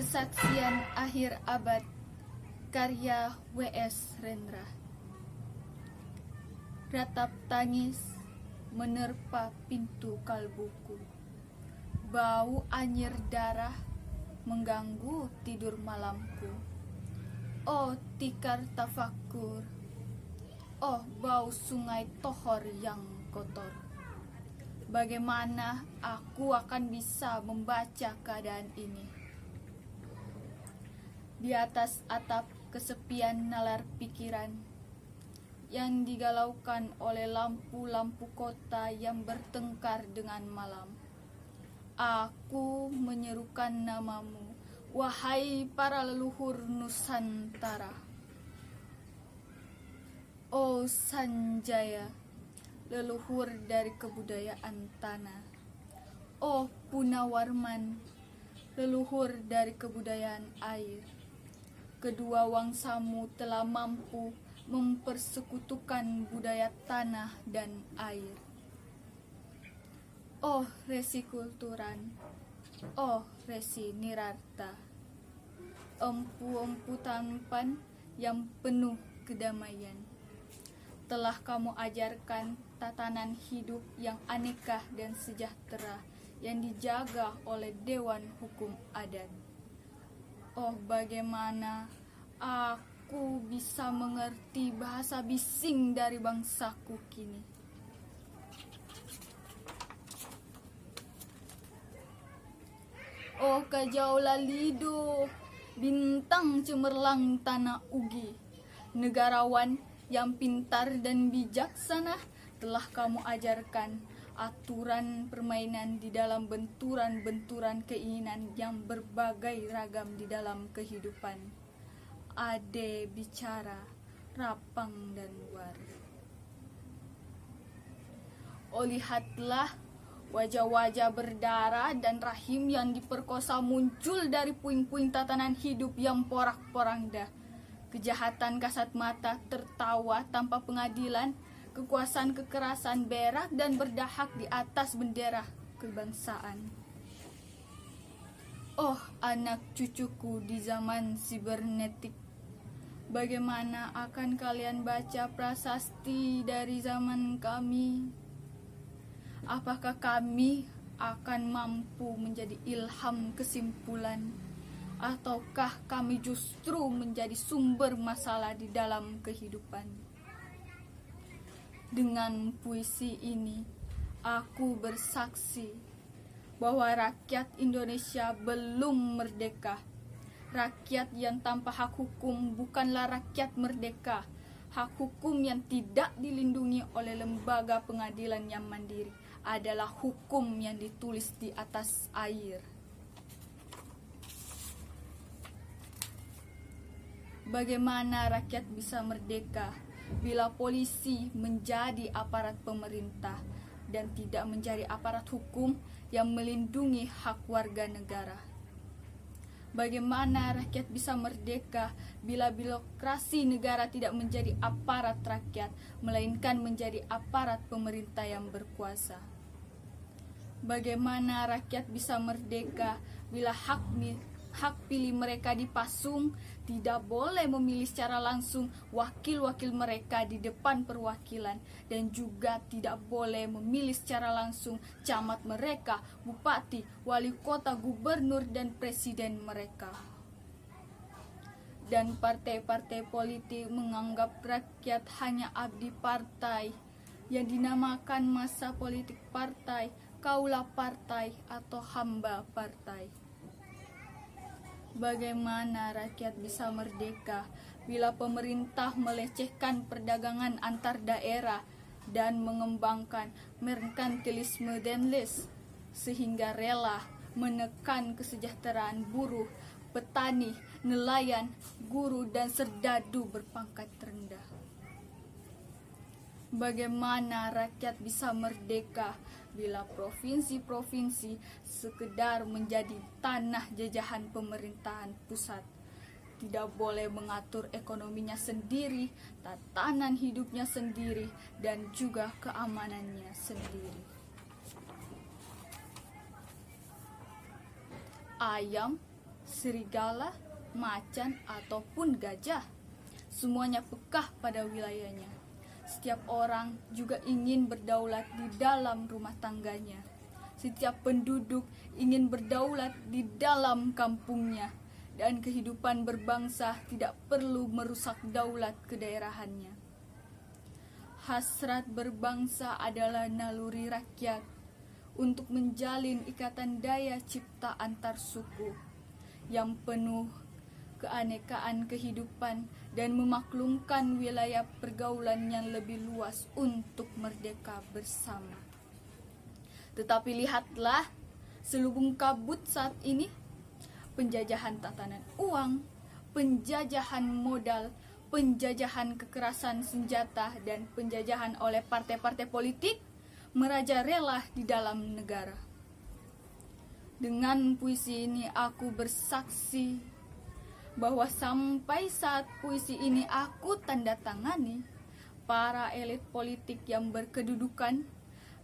Kesaksian Akhir Abad, karya W.S. Rendra. Ratap tangis menerpa pintu kalbuku. Bau anyir darah mengganggu tidur malamku. Oh tikar tafakur, oh bau sungai Tohor yang kotor. Bagaimana aku akan bisa membaca keadaan ini? Di atas atap kesepian nalar pikiran yang digalaukan oleh lampu-lampu kota yang bertengkar dengan malam. Aku menyerukan namamu, wahai para leluhur Nusantara. Oh Sanjaya, leluhur dari kebudayaan tanah. Oh Punawarman, leluhur dari kebudayaan air. Kedua wangsamu telah mampu mempersekutukan budaya tanah dan air. Oh Resi Kulturan, oh Resi Nirarta, empu-empu tampan yang penuh kedamaian. Telah kamu ajarkan tatanan hidup yang aneka dan sejahtera yang dijaga oleh Dewan Hukum Adat. Oh bagaimana aku bisa mengerti bahasa bising dari bangsaku kini. Oh kajau lalido, bintang cemerlang tanah Ugi, negarawan yang pintar dan bijaksana, telah kamu ajarkan aturan permainan di dalam benturan-benturan keinginan yang berbagai ragam di dalam kehidupan. Ade bicara, rapang dan luar. Oh lihatlah, wajah-wajah berdarah dan rahim yang diperkosa muncul dari puing-puing tatanan hidup yang porak-poranda. Kejahatan kasat mata tertawa tanpa pengadilan, kekuasaan kekerasan berak dan berdahak di atas bendera kebangsaan. Oh anak cucuku di zaman sibernetik, bagaimana akan kalian baca prasasti dari zaman kami? Apakah kami akan mampu menjadi ilham kesimpulan, ataukah kami justru menjadi sumber masalah di dalam kehidupan? Dengan puisi ini, aku bersaksi bahwa rakyat Indonesia belum merdeka. Rakyat yang tanpa hak hukum bukanlah rakyat merdeka. Hak hukum yang tidak dilindungi oleh lembaga pengadilan yang mandiri adalah hukum yang ditulis di atas air. Bagaimana rakyat bisa merdeka bila polisi menjadi aparat pemerintah dan tidak menjadi aparat hukum yang melindungi hak warga negara? Bagaimana rakyat bisa merdeka bila birokrasi negara tidak menjadi aparat rakyat, melainkan menjadi aparat pemerintah yang berkuasa? Bagaimana rakyat bisa merdeka bila hak pilih mereka dipasung, tidak boleh memilih secara langsung wakil-wakil mereka di depan perwakilan, dan juga tidak boleh memilih secara langsung camat mereka, bupati, wali kota, gubernur, dan presiden mereka. Dan partai-partai politik menganggap rakyat hanya abdi partai yang dinamakan massa politik partai, kaula partai, atau hamba partai. Bagaimana rakyat bisa merdeka bila pemerintah melecehkan perdagangan antar daerah dan mengembangkan merkantilisme denlis sehingga rela menekan kesejahteraan buruh, petani, nelayan, guru, dan serdadu berpangkat rendah? Bagaimana rakyat bisa merdeka bila provinsi-provinsi sekedar menjadi tanah jajahan pemerintahan pusat, tidak boleh mengatur ekonominya sendiri, tatanan hidupnya sendiri, dan juga keamanannya sendiri? Ayam serigala, macan, ataupun gajah. Semuanya pekah pada wilayahnya. Setiap orang juga ingin berdaulat di dalam rumah tangganya. Setiap penduduk ingin berdaulat di dalam kampungnya. Dan kehidupan berbangsa tidak perlu merusak daulat kedaerahannya. Hasrat berbangsa adalah naluri rakyat untuk menjalin ikatan daya cipta antar suku yang penuh keanekaan kehidupan dan memaklumkan wilayah pergaulan yang lebih luas untuk merdeka bersama. Tetapi lihatlah selubung kabut saat ini, penjajahan tatanan uang, penjajahan modal, penjajahan kekerasan senjata, dan penjajahan oleh partai-partai politik merajalela di dalam negara. Dengan puisi ini aku bersaksi bahwa sampai saat puisi ini aku tanda tangani, para elit politik yang berkedudukan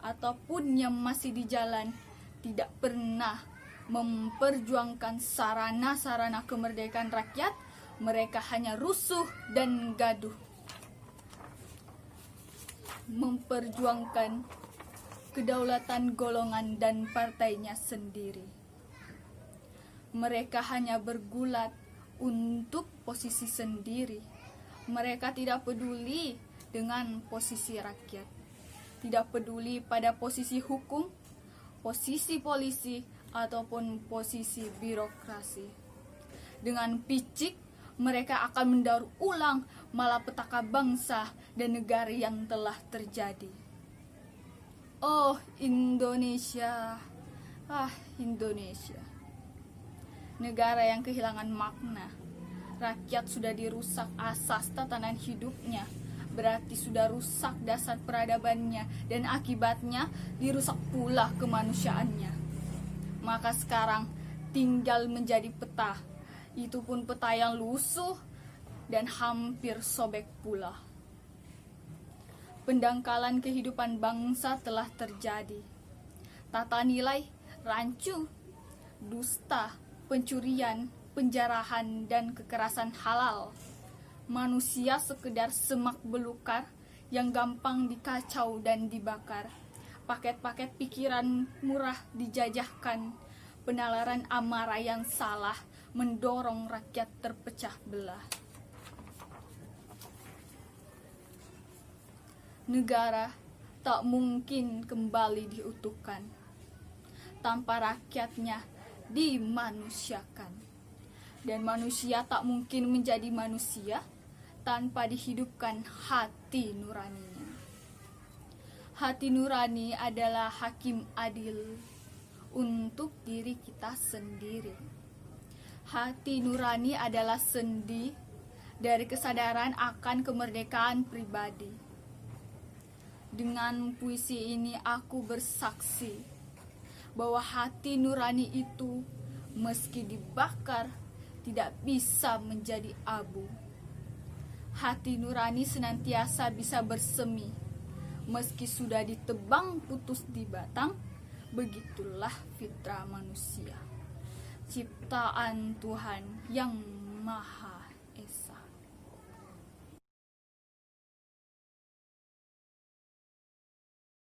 ataupun yang masih di jalan tidak pernah memperjuangkan sarana-sarana kemerdekaan rakyat. Mereka hanya rusuh dan gaduh, memperjuangkan kedaulatan golongan dan partainya sendiri. Mereka hanya bergulat untuk posisi sendiri. Mereka tidak peduli dengan posisi rakyat, tidak peduli pada posisi hukum, posisi polisi, ataupun posisi birokrasi. Dengan picik mereka akan mendaur ulang malapetaka bangsa dan negara yang telah terjadi. Oh Indonesia, Indonesia, negara yang kehilangan makna. Rakyat sudah dirusak asas tatanan hidupnya, berarti sudah rusak dasar peradabannya, dan akibatnya dirusak pula kemanusiaannya. Maka sekarang tinggal menjadi peta, itu pun peta yang lusuh dan hampir sobek pula. Pendangkalan kehidupan bangsa telah terjadi. Tata nilai rancu, dusta, pencurian, penjarahan, dan kekerasan halal. Manusia sekedar semak belukar yang gampang dikacau dan dibakar. Paket-paket pikiran murah dijajahkan. Penalaran amarah yang salah mendorong rakyat terpecah belah. Negara tak mungkin kembali diutuhkan tanpa rakyatnya dimanusiakan. Dan manusia tak mungkin menjadi manusia tanpa dihidupkan hati nuraninya. Hati nurani adalah hakim adil untuk diri kita sendiri. Hati nurani adalah sendi dari kesadaran akan kemerdekaan pribadi. Dengan puisi ini aku bersaksi bahwa hati nurani itu meski dibakar tidak bisa menjadi abu. Hati nurani senantiasa bisa bersemi meski sudah ditebang putus di batang. Begitulah fitrah manusia, ciptaan Tuhan yang Maha